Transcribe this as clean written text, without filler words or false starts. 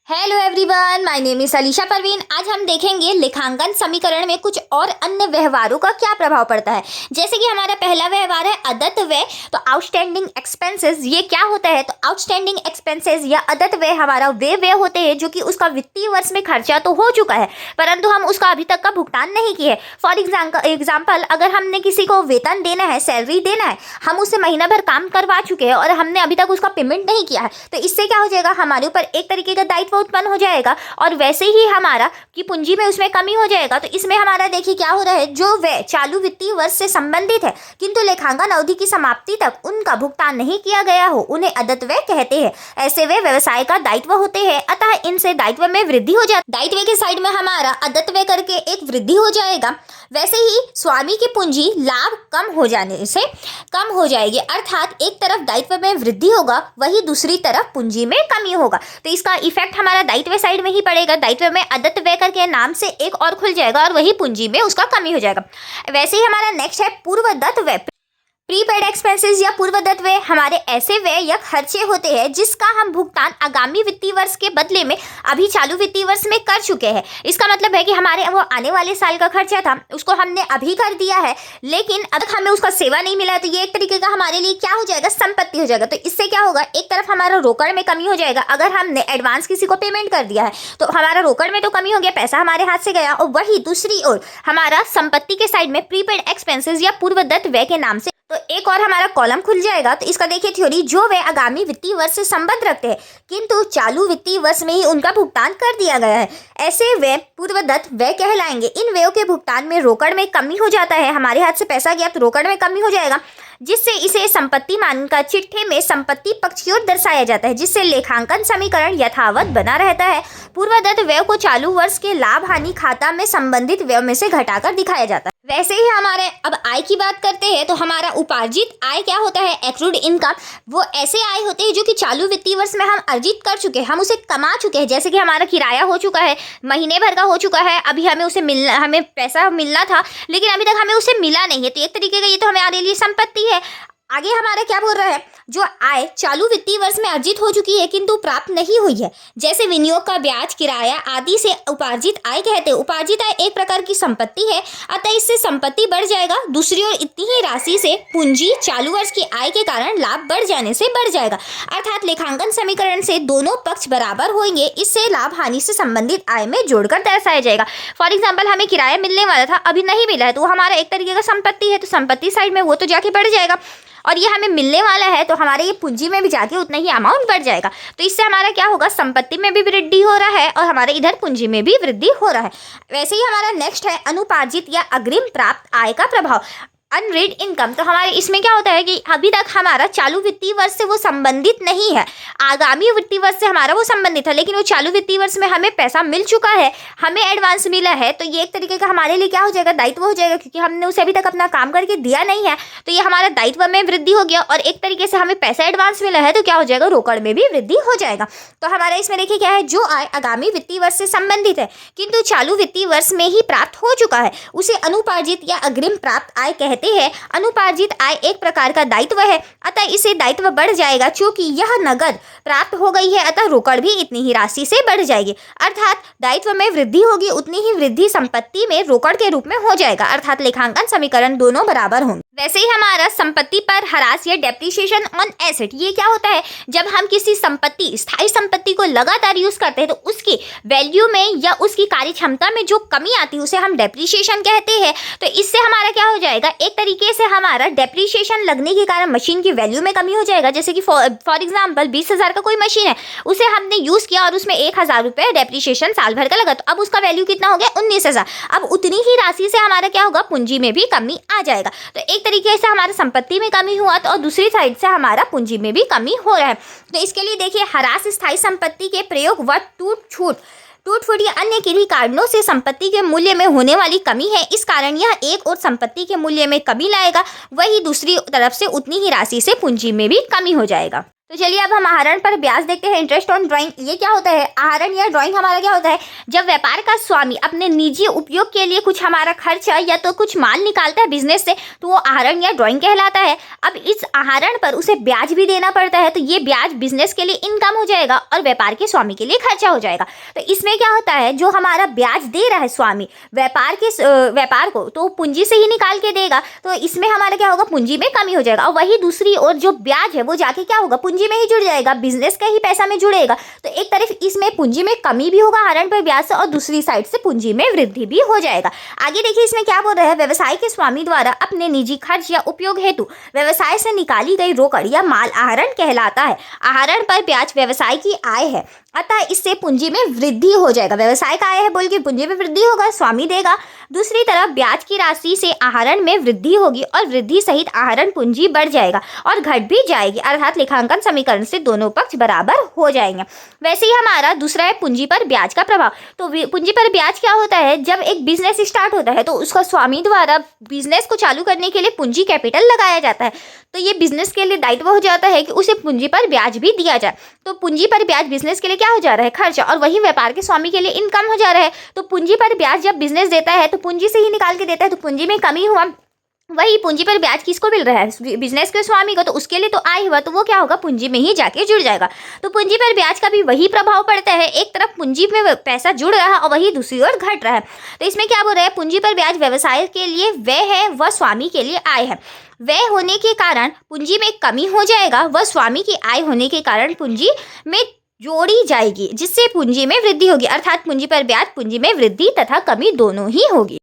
Hello everyone, my name is Alisha Parveen. आज हम देखेंगे लेखांकन समीकरण में कुछ और अन्य व्यवहारों का क्या प्रभाव पड़ता है। जैसे कि हमारा पहला व्यवहार है अदत्त व्यय। तो आउटस्टैंडिंग एक्सपेंसेस ये क्या होता है? तो आउटस्टैंडिंग एक्सपेंसेस या अदत्त व्यय हमारा वे व्यय होते हैं जो कि उसका वित्तीय वर्ष में खर्चा तो हो चुका है परंतु हम उसका अभी तक का भुगतान नहीं किए। फॉर एग्जाम्पल अगर हमने किसी को वेतन देना है, सैलरी देना है, हम उससे महीना भर काम करवा चुके हैं और हमने अभी तक उसका पेमेंट नहीं किया है, तो इससे क्या हो जाएगा, हमारे ऊपर एक तरीके का दायित्व उत्पन्न हो जाएगा और वैसे ही हमारा कि पूंजी में उसमें कमी हो जाएगा। तो इसमें हमारा देखिए क्या हो रहा है, जो व्यय चालू वित्तीय वर्ष से संबंधित है किंतु लेखांकन अवधि की समाप्ति तक उनका भुगतान नहीं किया गया हो, उन्हें अदत्त व्यय कहते हैं। ऐसे व्यय व्यवसाय का दायित्व होते हैं, अतः इनसे दायित्व में वृद्धि हो जाती है। दायित्व के साइड में हमारा अदत्त व्यय करके एक वृद्धि हो जाएगा। वैसे ही स्वामी की पूंजी लाभ कम हो जाने से कम हो जाएगी, अर्थात एक तरफ दायित्व में वृद्धि होगा वही दूसरी तरफ पूंजी में कमी होगा। तो इसका इफेक्ट हमारा दायित्व साइड में ही पड़ेगा। दायित्व में अदत्त व्यय करके नाम से एक और खुल जाएगा और वही पूंजी में उसका कमी हो जाएगा। वैसे ही हमारा नेक्स्ट है पूर्वदत्त व्यय। प्रीपेड एक्सपेंसेस या पूर्वदत्त व्यय हमारे ऐसे व्यय या खर्चे होते हैं जिसका हम भुगतान आगामी वित्तीय वर्ष के बदले में अभी चालू वित्तीय वर्ष में कर चुके हैं। इसका मतलब है कि हमारे वो आने वाले साल का खर्चा था उसको हमने अभी कर दिया है, लेकिन अब तक हमें उसका सेवा नहीं मिला है, तो ये एक तरीके का हमारे लिए क्या हो जाएगा, संपत्ति हो जाएगा। तो इससे क्या होगा, एक तरफ हमारा रोकड़ में कमी हो जाएगा। अगर हमने एडवांस किसी को पेमेंट कर दिया है तो हमारा रोकड़ में तो कमी हो गया, पैसा हमारे हाथ से गया, और वही दूसरी ओर हमारा संपत्ति के साइड में प्रीपेड एक्सपेंसेस या पूर्वदत्त व्यय के नाम से तो एक और हमारा कॉलम खुल जाएगा। तो इसका देखिए थ्योरी, जो वे आगामी वित्तीय वर्ष से संबंध रखते हैं किंतु चालू वित्तीय वर्ष में ही उनका भुगतान कर दिया गया है, ऐसे व्यय पूर्वदत्त व्यय कहलाएंगे। इन व्ययों के भुगतान में रोकड़ में कमी हो जाता है, हमारे हाथ से पैसा गया तो रोकड़ में कमी हो जाएगा, जिससे इसे संपत्ति मानकर चिट्ठे में संपत्ति पक्ष की ओर दर्शाया जाता है, जिससे लेखांकन समीकरण यथावत बना रहता है। पूर्वदत्त व्यय को चालू वर्ष के लाभ हानि खाता में संबंधित व्यय में से घटाकर दिखाया जाता है। वैसे ही हमारे अब आय की बात करते हैं तो हमारा उपार्जित आय क्या होता है, एक्रूड इनकम। वो ऐसे आय होते हैं जो कि चालू वित्तीय वर्ष में हम अर्जित कर चुके हैं, हम उसे कमा चुके हैं। जैसे कि हमारा किराया हो चुका है, महीने भर का हो चुका है, अभी हमें पैसा मिलना था लेकिन अभी तक हमें उसे मिला नहीं है, तो एक तरीके का ये तो हमारे लिए संपत्ति है। आगे हमारा क्या बोल रहा है, जो आय चालू वित्तीय वर्ष में अर्जित हो चुकी है किंतु प्राप्त नहीं हुई है, जैसे विनियोग का ब्याज, किराया आदि से उपार्जित आय कहते हैं। उपार्जित आय एक प्रकार की संपत्ति है, अतः इससे संपत्ति बढ़ जाएगा। दूसरी ओर इतनी ही राशि से पूंजी चालू वर्ष की आय के कारण लाभ बढ़ जाने से बढ़ जाएगा, अर्थात लेखांकन समीकरण से दोनों पक्ष बराबर होंगे। इससे लाभ हानि से संबंधित आय में जोड़कर दर्शाया जाएगा। फॉर एग्जाम्पल हमें किराया मिलने वाला था, अभी नहीं मिला है, तो वो हमारा एक तरीके का संपत्ति है, तो संपत्ति साइड में वो तो जाके बढ़ जाएगा, और ये हमें मिलने वाला है तो हमारे ये पूंजी में भी जाके उतना ही अमाउंट बढ़ जाएगा। तो इससे हमारा क्या होगा, संपत्ति में भी वृद्धि हो रहा है और हमारे इधर पूंजी में भी वृद्धि हो रहा है। वैसे ही हमारा नेक्स्ट है अनुपार्जित या अग्रिम प्राप्त आय का प्रभाव, अनरेड इनकम। तो हमारे इसमें क्या होता है कि अभी तक हमारा चालू वित्तीय वर्ष से वो संबंधित नहीं है, आगामी वित्तीय वर्ष से हमारा वो संबंधित है, लेकिन वो चालू वित्तीय वर्ष में हमें पैसा मिल चुका है, हमें एडवांस मिला है, तो ये एक तरीके का हमारे लिए क्या हो जाएगा, दायित्व हो जाएगा, क्योंकि हमने उसे अभी तक अपना काम करके दिया नहीं है, तो ये हमारा दायित्व में वृद्धि हो गया और एक तरीके से हमें पैसा एडवांस मिला है, तो क्या हो जाएगा, रोकड़ में भी वृद्धि हो जाएगा। तो हमारा इसमें देखिए क्या है, जो आय आगामी वित्तीय वर्ष से संबंधित है किंतु चालू वित्तीय वर्ष में ही प्राप्त हो चुका है, उसे अनुपार्जित या अग्रिम प्राप्त आय कहते हैं। अनुपार्जित आय एक प्रकार का दायित्व है, अतः इसे दायित्व बढ़ जाएगा, चूंकि यह नगद प्राप्त हो गई है, अतः रोकड़ भी इतनी ही राशि से बढ़ जाएगी, अर्थात दायित्व में वृद्धि होगी, उतनी ही वृद्धि संपत्ति में रोकड़ के रूप में हो जाएगा, अर्थात लेखांकन समीकरण दोनों बराबर होंगे। वैसे ही हमारा संपत्ति पर ह्रास या डेप्रिसिएशन ऑन एसेट, ये क्या होता है, जब हम किसी संपत्ति, स्थायी संपत्ति को लगातार यूज करते हैं तो उसकी वैल्यू में या उसकी कार्य क्षमता में जो कमी आती है उसे हम डेप्रिसिएशन कहते हैं। तो इससे हमारा क्या हो जाएगा, एक तरीके से हमारा डेप्रिसिएशन लगने के कारण मशीन की वैल्यू में कमी हो जाएगा। जैसे कि फॉर एग्जाम्पल 20,000 का कोई मशीन है, उसे हमने यूज किया और उसमें 1,000 रुपये डेप्रिसिएशन साल भर का लगा, तो अब उसका वैल्यू कितना हो गया, 19,000। अब उतनी ही राशि से हमारा क्या होगा, पूंजी में भी कमी आ जाएगा। तो एक तरीके से हमारे संपत्ति में कमी हुआ तो और दूसरी साइड से हमारा पूंजी में भी कमी हो रहा है। तो इसके लिए देखिए, ह्रास स्थायी संपत्ति के प्रयोग व टूट फूट या अन्य किन्हीं कारणों से संपत्ति के मूल्य में होने वाली कमी है। इस कारण यह एक और संपत्ति के मूल्य में कमी लाएगा, वही दूसरी तरफ से उतनी ही राशि से पूंजी में भी कमी हो जाएगा। तो चलिए अब हम आहरण पर ब्याज देखते हैं। इंटरेस्ट ऑन ड्राइंग ये क्या होता है? आहरण या ड्राइंग हमारा क्या होता है? जब व्यापार का स्वामी अपने निजी उपयोग के लिए कुछ हमारा खर्चा या तो कुछ माल निकालता है बिजनेस से, तो वो आहरण या ड्राइंग कहलाता है। अब इस आहरण पर उसे ब्याज भी देना पड़ता है, तो ये ब्याज बिजनेस के लिए इनकम हो जाएगा और व्यापार के स्वामी के लिए खर्चा हो जाएगा। तो इसमें क्या होता है, जो हमारा ब्याज दे रहा है स्वामी व्यापार को, तो पूंजी से ही निकाल के देगा, तो इसमें हमारा क्या होगा, पूंजी में कमी हो जाएगा। और वही दूसरी ओर जो ब्याज है वो जाके क्या होगा, पूंजी में ही जुड़ जाएगा, बिजनेस का ही पैसा में जुड़ेगा। तो एक तरफ इसमें पूंजी में कमी भी होगा आहरण पर ब्याज से, और दूसरी साइड से पूंजी में वृद्धि भी हो जाएगा। आगे देखिए इसमें क्या बोल रहा है, व्यवसाय के स्वामी द्वारा अपने निजी खर्च या उपयोग हेतु व्यवसाय से निकाली गई रोकड़ या माल आहरण कहलाता है। आहरण पर ब्याज व्यवसाय की आय है, अतः इससे पूंजी में वृद्धि हो जाएगा। व्यवसाय का आय है बोल के पूंजी में वृद्धि होगा, स्वामी देगा। दूसरी तरफ ब्याज की राशि से आहरण में वृद्धि होगी और वृद्धि सहित आहरण पूंजी बढ़ जाएगा और घट भी जाएगी, अर्थात लेखांकन समीकरण से दोनों पक्ष बराबर हो जाएंगे। वैसे ही हमारा दूसरा है पूंजी पर ब्याज का प्रभाव। तो पूंजी पर ब्याज क्या होता है, जब एक बिजनेस स्टार्ट होता है तो उसका स्वामी द्वारा बिजनेस को चालू करने के लिए पूंजी कैपिटल लगाया जाता है, तो ये बिजनेस के लिए दायित्व हो जाता है कि उसे पूंजी पर ब्याज भी दिया जाए। तो पूंजी पर ब्याज बिजनेस के लिए क्या हो जा रहा है, खर्चा, और वही व्यापार के स्वामी के लिए इनकम हो जा रहा है। तो पूंजी पर ब्याज जब बिजनेस देता है तो पूंजी से ही निकाल के देता है, तो पूंजी में कमी हुआ, वही पूंजी पर ब्याज किसको मिल रहा है, बिजनेस के स्वामी को, तो उसके लिए तो आय हुआ, तो वो क्या होगा, पूंजी में ही जाके जुड़ जाएगा। तो पूंजी पर ब्याज का भी वही प्रभाव पड़ता है, एक तरफ पूंजी में पैसा जुड़ रहा है और वही दूसरी ओर घट रहा है। तो इसमें क्या बोल रहा है, पूंजी पर ब्याज व्यवसाय के लिए व्यय है, वह स्वामी के लिए आय है। व्यय होने के कारण पूंजी में कमी हो जाएगा, वह स्वामी की आय होने के कारण पूंजी में जोड़ी जाएगी, जिससे पूंजी में वृद्धि होगी, अर्थात पूंजी पर ब्याज पूंजी में वृद्धि तथा कमी दोनों ही होगी।